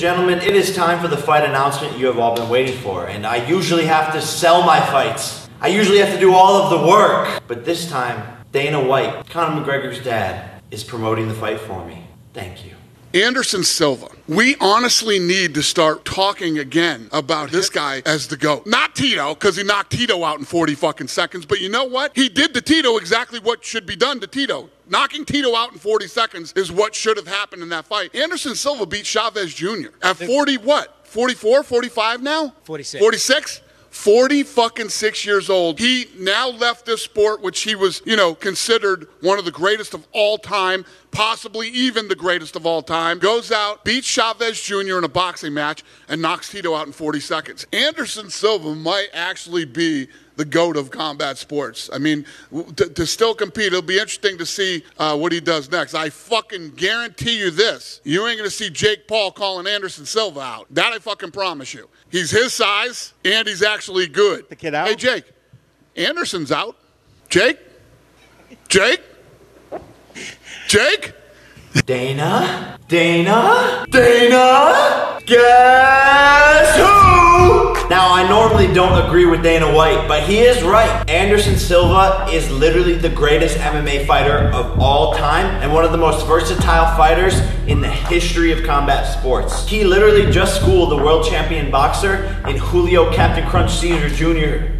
gentlemen, it is time for the fight announcement you have all been waiting for, and I usually have to sell my fights. I usually have to do all of the work, but this time, Dana White, Conor McGregor's dad, is promoting the fight for me. Thank you. Anderson Silva. We honestly need to start talking again about this guy as the GOAT. Not Tito, because he knocked Tito out in 40 fucking seconds, but you know what? He did to Tito exactly what should be done to Tito. Knocking Tito out in 40 seconds is what should have happened in that fight. Anderson Silva beat Chavez Jr. at 40 what? 44, 45 now? 46. 46? 40 fucking 6 years old. He now left this sport, which he was, considered one of the greatest of all time, possibly even the greatest of all time, goes out, beats Chavez Jr. in a boxing match, and knocks Tito out in 40 seconds. Anderson Silva might actually be the GOAT of combat sports. I mean, to still compete, it'll be interesting to see what he does next. I fucking guarantee you this. You ain't gonna see Jake Paul calling Anderson Silva out. That I fucking promise you. He's his size, and he's actually good. The kid out? Hey, Jake, Anderson's out. Jake? Jake? Jake? Dana? Guess who? Now, I normally don't agree with Dana White, but he is right. Anderson Silva is literally the greatest MMA fighter of all time and one of the most versatile fighters in the history of combat sports. He literally just schooled the world champion boxer in Julio Captain Crunch Caesar Jr.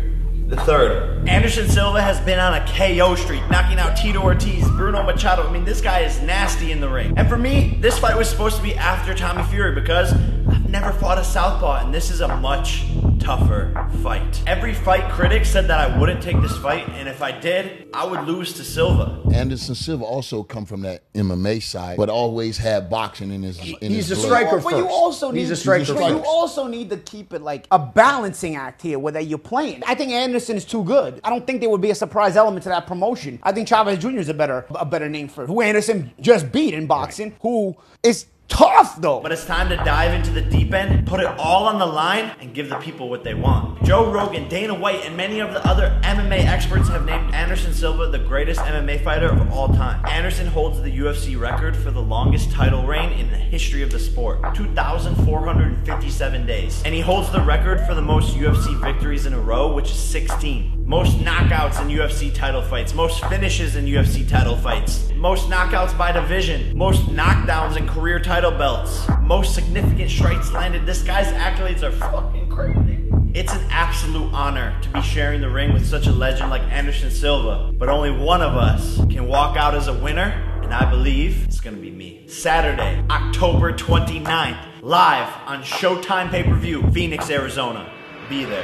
III. Anderson Silva has been on a KO streak, knocking out Tito Ortiz, Bruno Machado. I mean, this guy is nasty in the ring. And for me, this fight was supposed to be after Tommy Fury because I've never fought a southpaw, and this is a much tougher fight. Every fight critic said that I wouldn't take this fight, and if I did, I would lose to Silva. Anderson Silva also come from that MMA side, but always had boxing in his He's a blood. striker But first. you also need, He's a striker but you first. also need to keep it like a balancing act here, whether you're playing. I think Anderson is too good. I don't think there would be a surprise element to that promotion. I think Chavez Jr. is a better name for who Anderson just beat in boxing, who is tough though. But it's time to dive into the deep end, put it all on the line, and give the people what they want. Joe Rogan, Dana White, and many of the other MMA experts have named Anderson Silva the greatest MMA fighter of all time. Anderson holds the UFC record for the longest title reign in the history of the sport, 2,457 days. And he holds the record for the most UFC victories in a row, which is 16. Most knockouts in UFC title fights, most finishes in UFC title fights, most knockouts by division, most knockdowns in career title belts, most significant strikes landed. This guy's accolades are fucking crazy. It's an absolute honor to be sharing the ring with such a legend like Anderson Silva, but only one of us can walk out as a winner, and I believe it's gonna be me. Saturday, October 29th, live on Showtime pay-per-view, Phoenix, Arizona. Be there.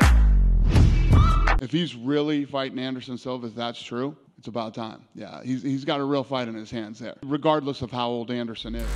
If he's really fighting Anderson Silva, if that's true, it's about time. Yeah, he's got a real fight in his hands there, regardless of how old Anderson is.